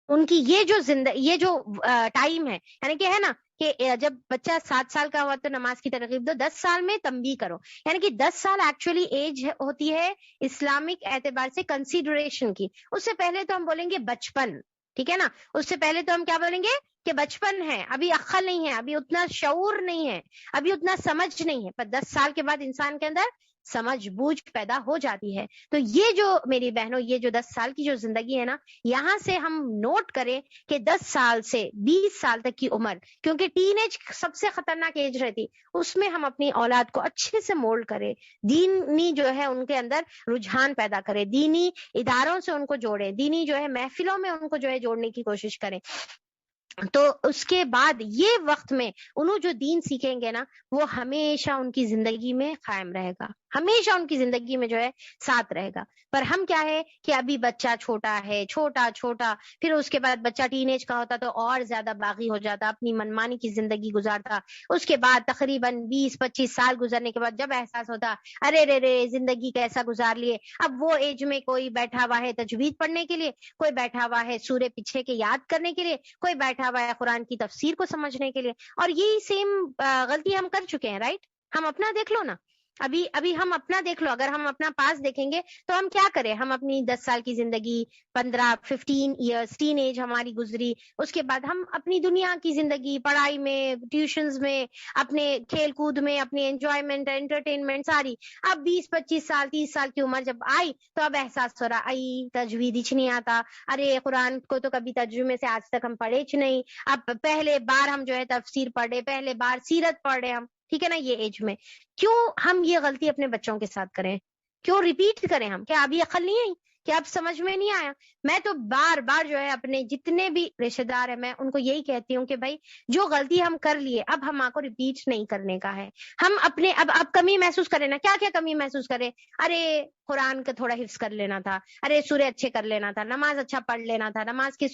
ان کی یہ جو ٹائم ہے، یعنی کہ ہے نا کہ جب بچہ 7 سال کا ہوا تو نماز کی ترغیب دو، 10 سال میں تنبیہ کرو، یعنی کہ 10 سال ایکچولی ایج ہوتی ہے اسلامک اعتبار سے کنسیڈریشن کی. اس سے پہلے تو ہم بولیں گے بچپن، ٹھیک ہے نا، اس سے پہلے تو ہم کیا بولیں گے کہ بچپن ہے، ابھی عقل نہیں ہے، ابھی اتنا شعور نہیں ہے، ابھی اتنا سمجھ نہیں ہے. پر 10 سال کے بعد انسان کے اندر سمجھ بوجھ پیدا ہو جاتی ہے. تو یہ جو میری بہنوں، یہ جو 10 سال کی جو زندگی ہے نا، یہاں سے ہم نوٹ کریں کہ 10 سال سے 20 سال تک کی عمر، کیونکہ ٹین ایج سب سے خطرناک ایج رہتی، اس میں ہم اپنی اولاد کو اچھے سے مولڈ کریں، دینی جو ہے ان کے اندر رجحان پیدا کریں، دینی اداروں سے ان کو جوڑیں، دینی جو ہے محفلوں میں ان کو جو ہے جوڑنے کی کوشش کریں. تو اس کے بعد یہ وقت میں انہوں جو دین سیکھیں گے نا، وہ ہمیشہ ان کی زندگی میں قائم رہے گا، ہمیشہ ان کی زندگی میں جو ہے ساتھ رہے گا. پر ہم کیا ہے کہ ابھی بچہ چھوٹا ہے، چھوٹا، پھر اس کے بعد بچہ ٹین ایج کا ہوتا تو اور زیادہ باغی ہو جاتا، اپنی منمانی کی زندگی گزارتا. اس کے بعد تقریباً 20-25 سال گزرنے کے بعد جب احساس ہوتا ارے رے زندگی کیسا گزار لیے، اب وہ ایج میں کوئی بیٹھا ہوا ہے تجوید پڑھنے کے لیے، کوئی بیٹھا ہوا ہے سورے پیچھے کے یاد کرنے کے لیے، کوئی بیٹھا ہوا ہے قرآن کی تفسیر کو سمجھنے کے لیے. اور یہی سیم غلطی ہم کر چکے ہیں، رائٹ؟ ہم اپنا دیکھ لو نا، ابھی ہم اپنا دیکھ لو، اگر ہم اپنا پاس دیکھیں گے تو ہم کیا کریں، ہم اپنی 10 سال کی زندگی، 15 ایئرس ٹین ایج ہماری گزری، اس کے بعد ہم اپنی دنیا کی زندگی، پڑھائی میں، ٹیوشنز میں، اپنے کھیل کود میں، اپنی انجوائمنٹ انٹرٹینمنٹ ساری، اب 20-25 سال 30 سال کی عمر جب آئی تو اب احساس ہو رہا آئی تجوید ہی نہیں آتا، ارے قرآن کو تو کبھی ترجمے سے آج تک ہم پڑھے ہی نہیں، اب پہلے بار ہم جو ہے تفسیر پڑھے، پہلے بار سیرت پڑھے ہم، ٹھیک ہے نا، یہ ایج میں کیوں ہم یہ غلطی اپنے بچوں کے ساتھ کریں، کیوں ریپیٹ کریں ہم؟ کیا ابھی عقل نہیں آئی؟ کیا اب سمجھ میں نہیں آیا؟ میں تو بار بار جو ہے اپنے جتنے بھی رشتہ دار ہیں میں ان کو یہی کہتی ہوں کہ بھائی جو غلطی ہم کر لیے اب ہم کو ریپیٹ نہیں کرنے کا ہے. ہم اپنے اب کمی محسوس کریں نا، کیا کمی محسوس کریں، ارے قرآن کا تھوڑا حفظ کر لینا تھا، ارے سورے اچھے کر لینا تھا، نماز اچھا پڑھ لینا تھا، نماز کی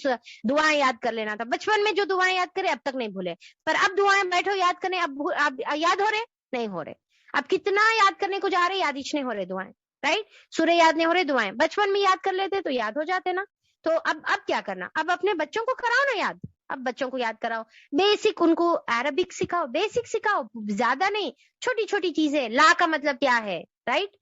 دعائیں یاد کر لینا تھا، بچپن میں جو دعائیں یاد کرے اب تک نہیں بھولے، پر اب دعائیں بیٹھو یاد کرنے، اب یاد ہو رہے نہیں ہو رہے، اب کتنا یاد کرنے کو جا رہے یاد ہی نہیں ہو رہے دعائیں، رائٹ؟ سورے یاد نہیں ہو رہے، دعائیں بچپن میں یاد کر لیتے تو یاد ہو جاتے نا. تو اب کیا کرنا، اب اپنے بچوں کو کراؤ نا یاد، اب بچوں کو یاد کراؤ، بیسک ان کو عربک سکھاؤ، بیسک سکھاؤ، زیادہ نہیں، چھوٹی چھوٹی چیزیں، لا کا مطلب کیا ہے، رائٹ؟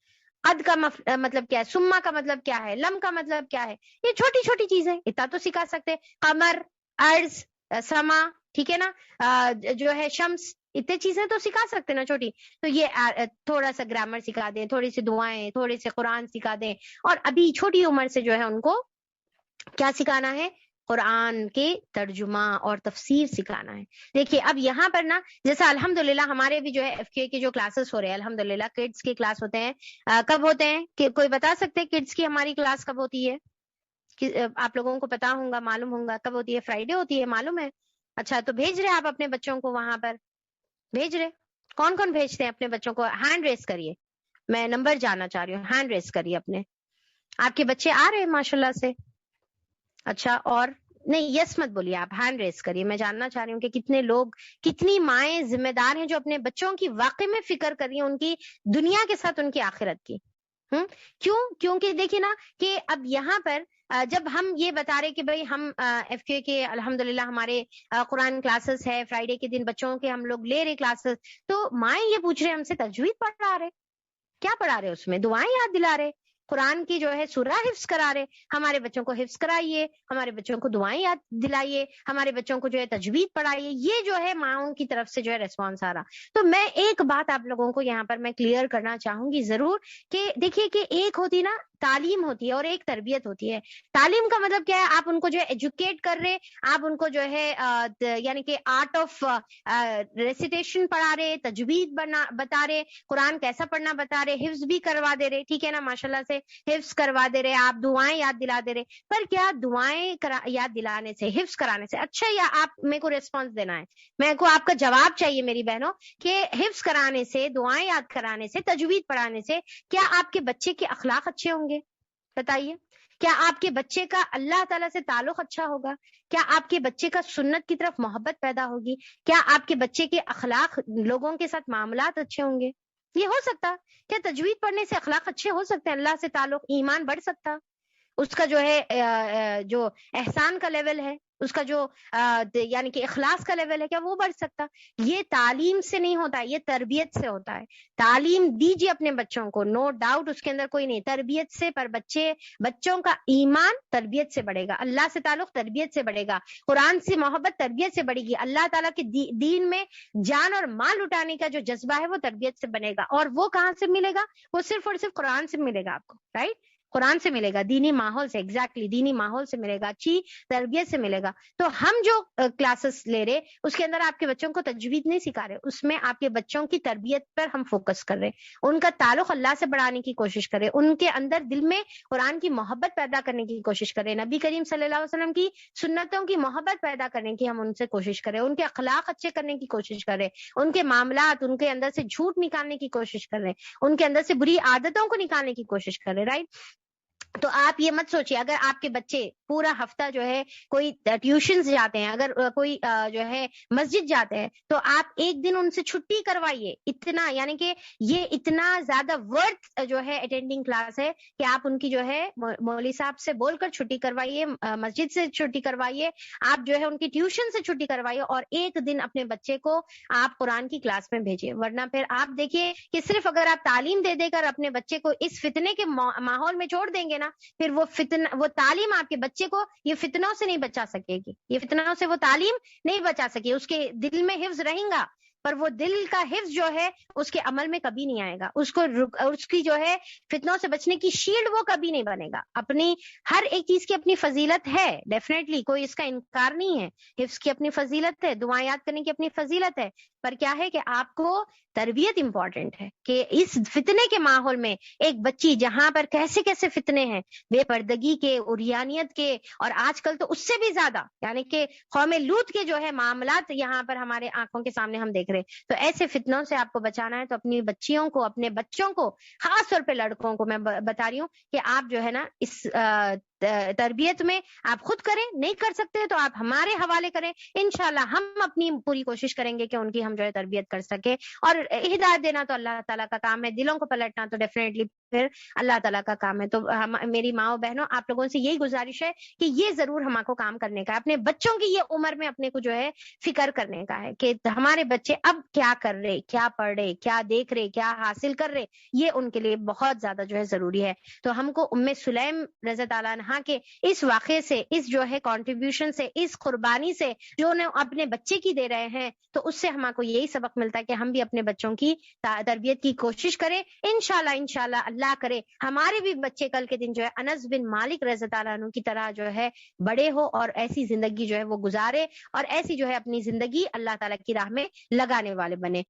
قد کا مطلب کیا ہے، سما کا مطلب کیا ہے، لم کا مطلب کیا ہے، یہ چھوٹی چھوٹی چیزیں اتنا تو سکھا سکتے. قمر، ارض، سما، ٹھیک ہے نا، جو ہے شمس، اتنے چیزیں تو سکھا سکتے نا چھوٹی. تو یہ تھوڑا سا گرامر سکھا دیں، تھوڑی سی دعائیں، تھوڑے سے قرآن سکھا دیں، اور ابھی چھوٹی عمر سے جو ہے ان کو کیا سکھانا ہے، قرآن کے ترجمہ اور تفسیر سکھانا ہے. دیکھیے اب یہاں پر نا جیسا الحمدللہ ہمارے بھی جو ہے ایف کے جو کلاسز ہو رہے ہیں، الحمدللہ کڈس کے کلاس ہوتے ہیں، کب ہوتے ہیں کہ کوئی بتا سکتے ہیں کڈس کی ہماری کلاس کب ہوتی ہے؟ آپ لوگوں کو پتا ہوگا، معلوم ہوگا کب ہوتی ہے؟ فرائیڈے ہوتی ہے، معلوم ہے؟ اچھا تو بھیج رہے آپ اپنے بچوں کو وہاں پر؟ بھیج رہے؟ کون کون بھیجتے ہیں اپنے بچوں کو؟ ہینڈ ریس کریے، میں نمبر جاننا چاہ رہی ہوں، ہینڈ ریس کریے اپنے. آپ کے بچے آ رہے ہیں ماشاءاللہ سے؟ اچھا، اور نہیں یس مت بولیے، آپ ہینڈ ریس کریے، میں جاننا چاہ رہی ہوں کہ کتنے لوگ، کتنی مائیں ذمہ دار ہیں جو اپنے بچوں کی واقعی میں فکر کر رہی ہیں، ان کی دنیا کے ساتھ ان کی آخرت کی. کیونکہ دیکھیے نا کہ اب یہاں پر جب ہم یہ بتا رہے کہ بھئی ہم ایف کے الحمدللہ ہمارے قرآن کلاسز ہے، فرائیڈے کے دن بچوں کے ہم لوگ لے رہے کلاسز، تو مائیں یہ پوچھ رہے ہم سے تجوید پڑھا رہے، کیا پڑھا رہے؟ اس میں دعائیں یاد دلا رہے، قرآن کی جو ہے سورہ حفظ کرا رہے. ہمارے بچوں کو حفظ کرائیے، ہمارے بچوں کو دعائیں یاد دلائیے، ہمارے بچوں کو جو ہے تجوید پڑھائیے. یہ جو ہے ماؤں کی طرف سے جو ہے ریسپانس آ رہا. تو میں ایک بات آپ لوگوں کو یہاں پر میں کلیئر کرنا چاہوں گی ضرور کہ دیکھیے کہ ایک ہوتی نا تعلیم ہوتی ہے اور ایک تربیت ہوتی ہے. تعلیم کا مطلب کیا ہے؟ آپ ان کو جو ہے ایجوکیٹ کر رہے، آپ ان کو جو ہے یعنی کہ آرٹ آف ریسیٹیشن پڑھا رہے، تجوید بتا رہے، قرآن کیسا پڑھنا بتا رہے، حفظ بھی کروا دے رہے، ٹھیک ہے نا، ماشاءاللہ سے حفظ کروا دے رہے، آپ دعائیں یاد دلا دے رہے. پر کیا دعائیں یاد دلانے سے، حفظ کرانے سے اچھا، یا آپ میرے کو ریسپانس دینا ہے، میرے کو آپ کا جواب چاہیے میری بہنوں، کہ حفظ کرانے سے، دعائیں یاد کرانے سے، تجوید پڑھانے سے کیا آپ کے بچے کے اخلاق اچھے ہوں گے؟ بتائیے. کیا آپ کے بچے کا اللہ تعالیٰ سے تعلق اچھا ہوگا؟ کیا آپ کے بچے کا سنت کی طرف محبت پیدا ہوگی؟ کیا آپ کے بچے کے اخلاق، لوگوں کے ساتھ معاملات اچھے ہوں گے؟ یہ ہو سکتا؟ کیا تجوید پڑھنے سے اخلاق اچھے ہو سکتے ہیں، اللہ سے تعلق، ایمان بڑھ سکتا؟ اس کا جو ہے جو احسان کا لیول ہے، اس کا جو یعنی کہ اخلاص کا لیول ہے، کیا وہ بڑھ سکتا؟ یہ تعلیم سے نہیں ہوتا ہے، یہ تربیت سے ہوتا ہے۔ تعلیم دیجیے اپنے بچوں کو، نو ڈاؤٹ اس کے اندر کوئی نہیں، تربیت سے، پر بچوں کا ایمان تربیت سے بڑھے گا، اللہ سے تعلق تربیت سے بڑھے گا، قرآن سے محبت تربیت سے بڑھے گی، اللہ تعالیٰ کے دین میں جان اور مال اٹھانے کا جو جذبہ ہے وہ تربیت سے بنے گا۔ اور وہ کہاں سے ملے گا؟ وہ صرف اور صرف قرآن سے ملے گا آپ کو، رائٹ؟ قرآن سے ملے گا، دینی ماحول سے، ایگزیکٹلی دینی ماحول سے ملے گا، اچھی تربیت سے ملے گا۔ تو ہم جو کلاسز لے رہے اس کے اندر آپ کے بچوں کو تجوید نہیں سکھا رہے، اس میں آپ کے بچوں کی تربیت پر ہم فوکس کر رہے، ان کا تعلق اللہ سے بڑھانے کی کوشش کرے، ان کے اندر دل میں قرآن کی محبت پیدا کرنے کی کوشش کرے، نبی کریم صلی اللہ علیہ وسلم کی سنتوں کی محبت پیدا کرنے کی ہم ان سے کوشش کریں، ان کے اخلاق اچھے کرنے کی کوشش کریں، ان کے معاملات، ان کے اندر سے جھوٹ نکالنے کی کوشش کریں، ان کے اندر سے بری عادتوں کو نکالنے کی کوشش کریں، رائٹ؟ تو آپ یہ مت سوچیے اگر آپ کے بچے پورا ہفتہ جو ہے کوئی ٹیوشنز جاتے ہیں، اگر کوئی جو ہے مسجد جاتے ہیں، تو آپ ایک دن ان سے چھٹی کروائیے، اتنا یعنی کہ یہ اتنا زیادہ ورتھ جو ہے اٹینڈنگ کلاس ہے کہ آپ ان کی جو ہے مولوی صاحب سے بول کر چھٹی کروائیے، مسجد سے چھٹی کروائیے، آپ جو ہے ان کی ٹیوشن سے چھٹی کروائیے، اور ایک دن اپنے بچے کو آپ قرآن کی کلاس میں بھیجیے۔ ورنہ پھر آپ دیکھیے کہ صرف اگر آپ تعلیم دے دے کر اپنے بچے کو اس فتنے کے ماحول میں چھوڑ دیں گے نا، پھر وہ تعلیم آپ کے بچے کو یہ فتنوں سے نہیں بچا سکے گی، یہ فتنوں سے وہ تعلیم نہیں بچا سکے، اس کے دل میں حفظ رہیں گا، پر وہ دل کا حفظ جو ہے اس کے عمل میں کبھی نہیں آئے گا، اس کی جو ہے فتنوں سے بچنے کی شیلڈ وہ کبھی نہیں بنے گا۔ اپنی ہر ایک چیز کی اپنی فضیلت ہے، ڈیفینیٹلی کوئی اس کا انکار نہیں ہے، حفظ کی اپنی فضیلت ہے، دعائیں یاد کرنے کی اپنی فضیلت ہے، پر کیا ہے کہ آپ کو تربیت امپورٹنٹ ہے کہ اس فتنے کے ماحول میں ایک بچی جہاں پر کیسے کیسے فتنے ہیں، بے پردگی کے، عریانیت کے، اور آج کل تو اس سے بھی زیادہ یعنی کہ قوم لوط کے جو ہے معاملات یہاں پر ہمارے آنکھوں کے سامنے ہم دیکھ رہے ہیں۔ تو ایسے فتنوں سے آپ کو بچانا ہے تو اپنی بچیوں کو، اپنے بچوں کو، خاص طور پہ لڑکوں کو میں بتا رہی ہوں کہ آپ جو ہے نا اس تربیت میں آپ خود کریں، نہیں کر سکتے تو آپ ہمارے حوالے کریں، انشاءاللہ ہم اپنی پوری کوشش کریں گے کہ ان کی ہم جو ہے تربیت کر سکے۔ اور ہدایت دینا تو اللہ تعالیٰ کا کام ہے، دلوں کو پلٹنا تو ڈیفینیٹلی پھر اللہ تعالیٰ کا کام ہے۔ تو میری ماں بہنوں، آپ لوگوں سے یہی گزارش ہے کہ یہ ضرور ہم کو کام کرنے کا ہے، اپنے بچوں کی یہ عمر میں اپنے کو جو ہے فکر کرنے کا ہے کہ ہمارے بچے اب کیا کر رہے، کیا پڑھ رہے، کیا دیکھ رہے، کیا حاصل کر رہے، یہ ان کے لیے بہت زیادہ جو ہے ضروری ہے۔ تو ہم کو ام سلیم رضی اللہ عنہا کے اس واقعے سے، اس جو ہے کنٹریبیوشن سے، اس قربانی سے جو انہیں اپنے بچے کی دے رہے ہیں، تو اس سے ہم کو یہی سبق ملتا ہے کہ ہم بھی اپنے بچوں کی تربیت کی کوشش کریں۔ انشاءاللہ اللہ کرے ہمارے بھی بچے کل کے دن جو ہے انس بن مالک رضی اللہ عنہ کی طرح جو ہے بڑے ہو اور ایسی زندگی جو ہے وہ گزارے، اور ایسی جو ہے اپنی زندگی اللہ تعالیٰ کی راہ میں لگانے والے بنے۔